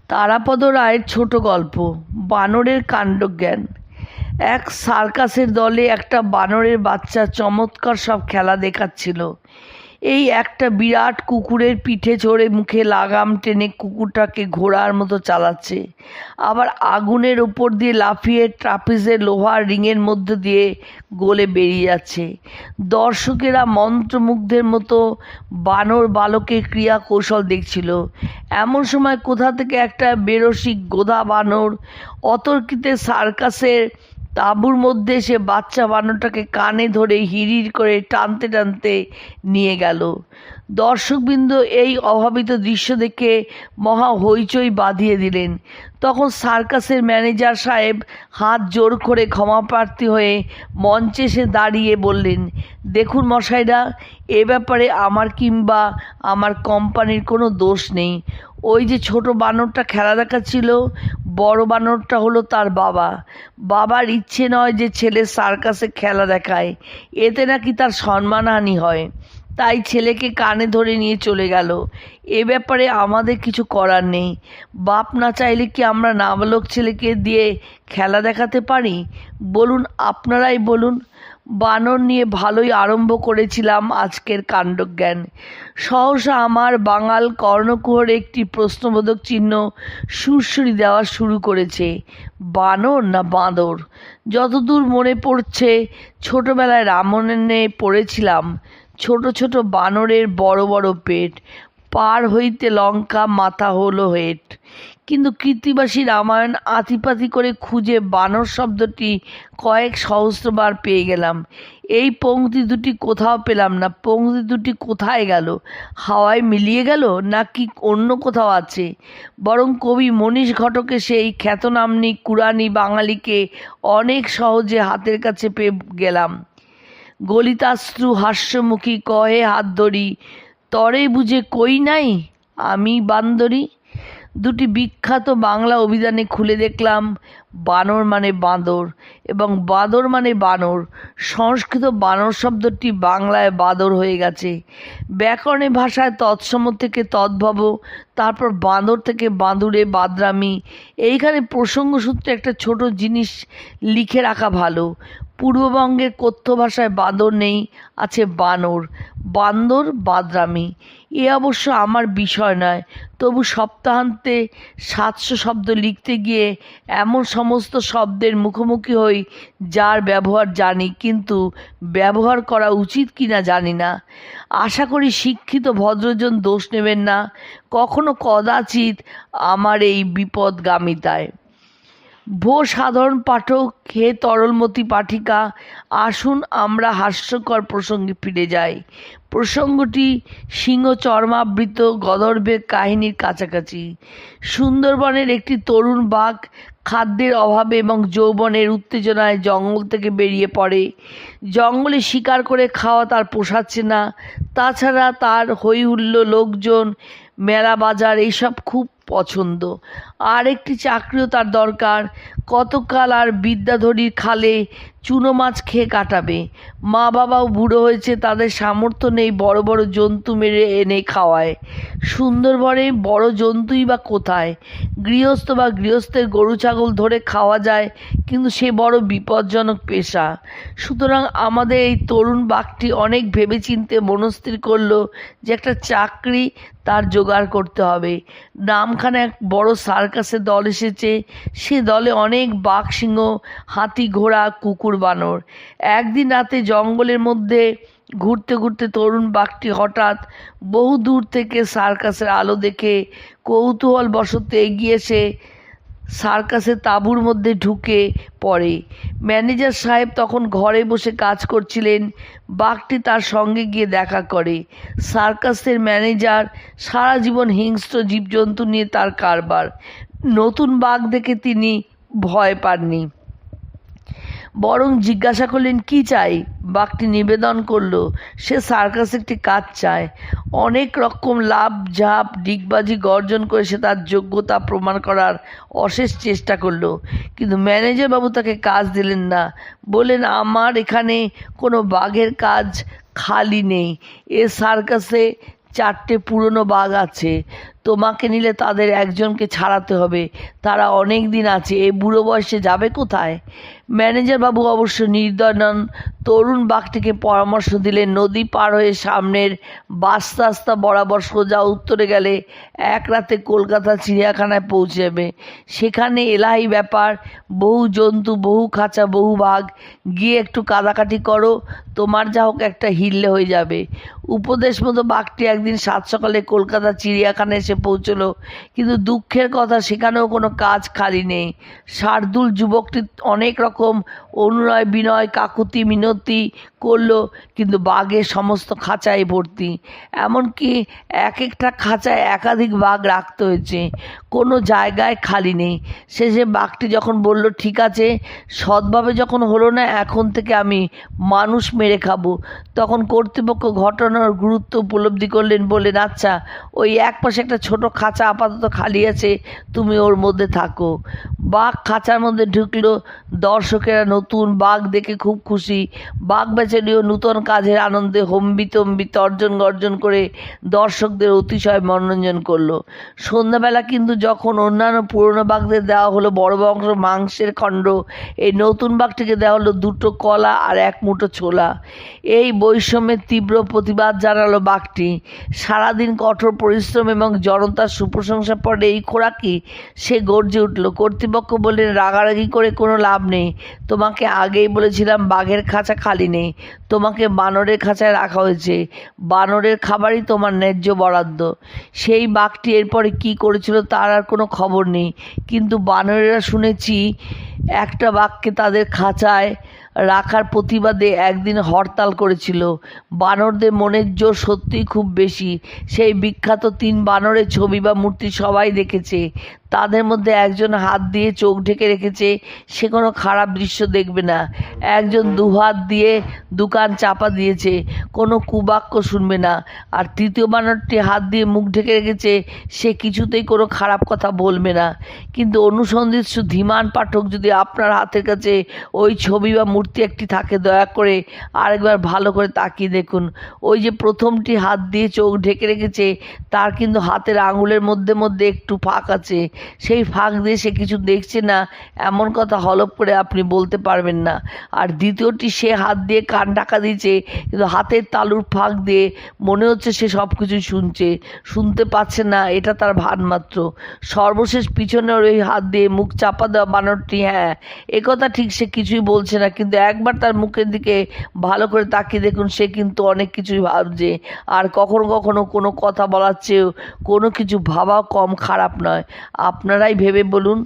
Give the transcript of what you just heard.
তারাপদ রায়ের ছোট গল্প বানরের কাণ্ডজ্ঞান। এক সার্কাসের দলে একটা বানরের বাচ্চা চমৎকার সব খেলা দেখাচ্ছিল। এই একটা বিরাট কুকুরের পিঠে চড়ে মুখে লাগাম টেনে কুকুরটাকে ঘোড়ার মতো চালাচ্ছে, আবার আগুনের ওপর দিয়ে লাফিয়ে ট্রাপিজের লোহার রিংয়ের মধ্য দিয়ে গলে বেরিয়ে যাচ্ছে। দর্শকেরা মন্ত্রমুগ্ধের মতো বানর বালকের ক্রিয়া কৌশল দেখছিল। এমন সময় কোথা থেকে একটা বেরসিক গোধা বানর অতর্কিতে সার্কাসের তাঁবুর মধ্যে এসে বাচ্চা বানরটাকে কানে ধরে হিড়হিড় করে টানতে টানতে নিয়ে গেল। দর্শকবৃন্দ এই অভাবিত দৃশ্য দেখে মহা হইচই বাঁধিয়ে দিলেন। তখন সার্কাসের ম্যানেজার সাহেব হাত জোর করে ক্ষমাপ্রার্থী হয়ে মঞ্চে এসে দাঁড়িয়ে বললেন, দেখুন মশাইরা, এ ব্যাপারে আমার কিংবা আমার কোম্পানির কোনো দোষ নেই। ওই যে ছোট বানরটা খেলা দেখাচ্ছিল, বড় বানরটা হলো তার বাবা। বাবার ইচ্ছে নয় যে ছেলে সার্কাসে খেলা দেখায়, এতে নাকি তার সম্মানহানি হয়, তাই ছেলেকে কানে ধরে নিয়ে চলে গেল। এ ব্যাপারে আমাদের কিছু করার নেই। বাপ না চাইলে কি আমরা নাবালক ছেলেকে দিয়ে খেলা দেখাতে পারি? বলুন, আপনারাই বলুন। বানর নিয়ে ভালোই আরম্ভ করেছিলাম আজকের কাণ্ডজ্ঞান। সহসা আমার বাঙাল কর্ণকুহরে একটি প্রশ্নবোধক চিহ্ন সুরসুরি দেওয়া শুরু করেছে। বানর না বাঁদর? যতদূর মনে পড়ছে, ছোটবেলায় রামায়ণে পড়েছিলাম, ছোট ছোট বানরের বড় বড় পেট, পার হইতে লঙ্কা মাথা হলো হেট। কিন্তু কৃত্তিবাসী রামায়ণ আতিপাতি করে খুঁজে বানর শব্দটি কয়েক সহস্রবার পেয়ে গেলাম। এই পংক্তি দুটি কোথাও পেলাম না। পংক্তি দুটি কোথায় গেল? হাওয়ায় মিলিয়ে গেল, নাকি অন্য কোথাও আছে? বরং কবি মনীষ ঘটকের সেই খ্যাতনামনি কুড়ানি বাঙালিকে অনেক সহজে হাতের কাছে পেয়ে গেলাম। গলিতাশ্রু হাস্যমুখী কহে হাত ধরি, তরে বুঝে কই নাই আমি বান্দরি। দুটি বিখ্যাত বাংলা অভিধানে খুলে দেখলাম বানর মানে বাঁদর এবং বাঁদর মানে বানর। সংস্কৃত বানর শব্দটি বাংলায় বাদর হয়ে গেছে। ব্যাকরণে ভাষায় তৎসম থেকে তদ্ভব, তারপর বাঁদর থেকে বাঁদুরে বাদরামি। এইখানে প্রসঙ্গসূত্রে একটা ছোট জিনিস লিখে রাখা ভালো। পূর্ববঙ্গের কথ্য ভাষায় বাঁদর নেই, আছে বানর। বান্দর বাদরামি। এ অবশ্য আমার বিষয় নয়, তবু সপ্তাহান্তে 700 শব্দ লিখতে গিয়ে এমন সমস্ত শব্দের মুখোমুখি হই যার ব্যবহার জানি, কিন্তু ব্যবহার করা উচিত কিনা জানি না। আশা করি শিক্ষিত ভদ্রজন দোষ নেবেন না কখনো কদাচিৎ আমার এই বিপদগামিতায়। ভো সাধারণ পাঠক, হে তরলমতি পাঠিকা, আসুন আমরা হাস্যকর প্রসঙ্গে ফিরে যাই। প্রসঙ্গটি সিংহ চর্মাবৃত গর্দভের কাহিনীর কাছাকাছি। সুন্দরবনের একটি তরুণ বাঘ খাদ্যের অভাবে এবং যৌবনের উত্তেজনায় জঙ্গল থেকে বেরিয়ে পড়ে। জঙ্গলে শিকার করে খাওয়া তার পোষাচ্ছে না। তাছাড়া তার হই হুল্লোড়, লোকজন, মেলা বাজার এইসব খুব পছন্দ। আর একটি চাকরিও তার দরকার। কতকাল আর বিদ্যাধরীর খালে চুনো মাছ খেয়ে কাটাবে? মা বাবাও বুড়ো হয়েছে, তাদের সামর্থ্য নেই বড় বড় জন্তু মেরে এনে খাওয়ায়। সুন্দরবনে বড় জন্তুই বা কোথায়? গৃহস্থ বা গৃহস্থের গরু ছাগল ধরে খাওয়া যায়, কিন্তু সে বড় বিপজ্জনক পেশা। সুতরাং আমাদের এই তরুণ বাঘটি অনেক ভেবেচিন্তে মনস্থির করলো যে একটা চাকরি তার জোগাড় করতে হবে। নামখানা এক বড় সার্কাসের দল এসেছে। সে দলে অনেক বাঘ, সিংহ, হাতি, ঘোড়া, কুকুর, বানর। একদিন রাতে জঙ্গলের মধ্যে ঘুরতে ঘুরতে তরুণ বাঘটি হঠাৎ বহু দূর থেকে সার্কাসের আলো দেখে কৌতূহল বশত এগিয়ে এসে সার্কাসের তাঁবুর মধ্যে ঢুকে পড়ে। ম্যানেজার সাহেব তখন ঘরে বসে কাজ করছিলেন। বাঘটি তার সঙ্গে গিয়ে দেখা করে। সার্কাসের ম্যানেজার সারা জীবন হিংস্র জীবজন্তু নিয়ে তার কারবার। নতুন বাঘ দেখে তিনি ভয় পাননি, বরং জিজ্ঞাসা করলেন কি চাই। বাঘটি নিবেদন করলো সে সার্কাসে একটি কাজ চায়। অনেক রকম লাভ ঝাঁপ ডিগবাজি গর্জন করে সে তার যোগ্যতা প্রমাণ করার অশেষ চেষ্টা করলো, কিন্তু ম্যানেজার বাবু তাকে কাজ দিলেন না। বললেন, আমার এখানে কোনো বাঘের কাজ খালি নেই। এ সার্কাসে 4টে পুরনো বাঘ আছে, তোমাকে নিলে তাদের একজনকে ছাড়াতে হবে, তারা অনেক দিন আছে, এই বুড়ো বয়সে যাবে কোথায়? ম্যানেজার বাবু অবশ্য নির্দয় নন, তরুণ বাঘটিকে পরামর্শ দিলেন নদী পার হয়ে সামনের রাস্তা বরাবর সোজা উত্তরে গেলে এক রাতে কলকাতা চিড়িয়াখানায় পৌঁছে যাবে। সেখানে এলাহি ব্যাপার, বহু জন্তু, বহু খাঁচা, বহু বাঘ, গিয়ে একটু কাদাকাটি করো, তোমার যা হোক একটা হিললে হয়ে যাবে। উপদেশ মতো বাঘটি একদিন সাত সকালে কলকাতা চিড়িয়াখানায় এসে পৌঁছলো, কিন্তু দুঃখের কথা সেখানেও কোনো কাজ খালি নেই। শার্দুল যুবকটি অনেক রকম অনুনয় বিনয় কাকুতি মিনতি করলো, কিন্তু বাঘের সমস্ত খাঁচায় ভর্তি, এমনকি এক একটা খাঁচায় একাধিক বাঘ রাখতে হয়েছে, কোনো জায়গায় খালি নেই। শেষে বাঘটি যখন বলল ঠিক আছে, সৎভাবে যখন হলো না, এখন থেকে আমি মানুষ মেরে খাবো, তখন কর্তৃপক্ষ ঘটনার গুরুত্ব উপলব্ধি করলেন, বললেন আচ্ছা ওই এক পাশে একটা ছোট খাঁচা আপাতত খালি আছে, তুমি ওর মধ্যে থাকো। বাঘ খাঁচার মধ্যে ঢুকলো। দর্শকেরা নতুন বাঘ দেখে খুব খুশি। বাঘ বেচারিও নূতন কাজের আনন্দে হম্বিতম্বি তর্জন গর্জন করে দর্শকদের অতিশয় মনোরঞ্জন করলো। সন্ধ্যাবেলা কিন্তু যখন অন্যান্য পুরনো বাঘদের দেওয়া হলো বড় বংশ মাংসের খণ্ড, এই নতুন বাঘটিকে দেওয়া হলো দুটো কলা আর এক মুঠো ছোলা। এই বৈষম্যের তীব্র প্রতিবাদ জানালো বাঘটি। সারাদিন কঠোর পরিশ্রম এবং জনতার সুপ্রশংসা পড়ে এই খোরাকি সে গর্জে উঠল। কর্তৃপক্ষ বললেন রাগারাগি করে কোনো লাভ নেই, তোমাকে আগেই বলেছিলাম বাঘের খাঁচা খালি নেই, তোমাকে বানরের খাঁচায় রাখা হয়েছে, বানরের খাবারই তোমার ন্যায্য বরাদ্দ। সেই বাঘটি এরপরে কি করেছিল তার আর কোনো খবর নেই, কিন্তু বানরেরা শুনেছি একটা বাঘকে তাদের খাঁচায় রাখার প্রতিবাদে একদিন হরতাল করেছিল। বানরদের মনের জোর সত্যিই খুব বেশি। সেই বিখ্যাত 3 বানরের ছবি বা মূর্তি সবাই দেখেছে। তাদের মধ্যে একজন হাত দিয়ে চোখ ঢেকে রেখেছে, সে কোনো খারাপ দৃশ্য দেখবে না। একজন 2 হাত দিয়ে দুকান চাপা দিয়েছে, কোনো কুবাক্য শুনবে না। আর তৃতীয় বানরটি হাত দিয়ে মুখ ঢেকে রেখেছে, সে কিছুতেই কোনো খারাপ কথা বলবে না। কিন্তু অনুসন্ধিৎসু ধীমান পাঠক, যদি আপনার হাতের কাছে ওই ছবি বা মূর্তি একটি থাকে, দয়া করে আরেকবার ভালো করে তাকিয়ে দেখুন। ওই যে প্রথমটি হাত দিয়ে চোখ ঢেকে রেখেছে, তার কিন্তু হাতের আঙুলের মধ্যে মধ্যে একটু ফাঁক আছে। সেই ফাঁক দিয়ে সে কিছু দেখছে না, এমন কথা হলপ করে আপনি বলতে পারবেন না। আর দ্বিতীয়টি, সে হাত দিয়ে কান ঢাকা দিয়েছে, কিন্তু হাতের তালুর ফাঁক দিয়ে মনে হচ্ছে সে সব কিছুই শুনতে পাচ্ছে না, এটা তার ভান মাত্র। সর্বশেষ পিছনের ওই হাত দিয়ে মুখ চাপা দেওয়া বানরটি, হ্যাঁ একথা ঠিক, সে কিছুই বলছে না, কিন্তু একবার তার মুখের দিকে ভালো করে তাকিয়ে দেখুন, সে কিন্তু অনেক কিছুই ভাবছে। আর কখনো কখনো কোনো কথা বলার চেয়েও কোনো কিছু ভাবাও কম খারাপ নয়। আপনারাই ভেবে বলুন।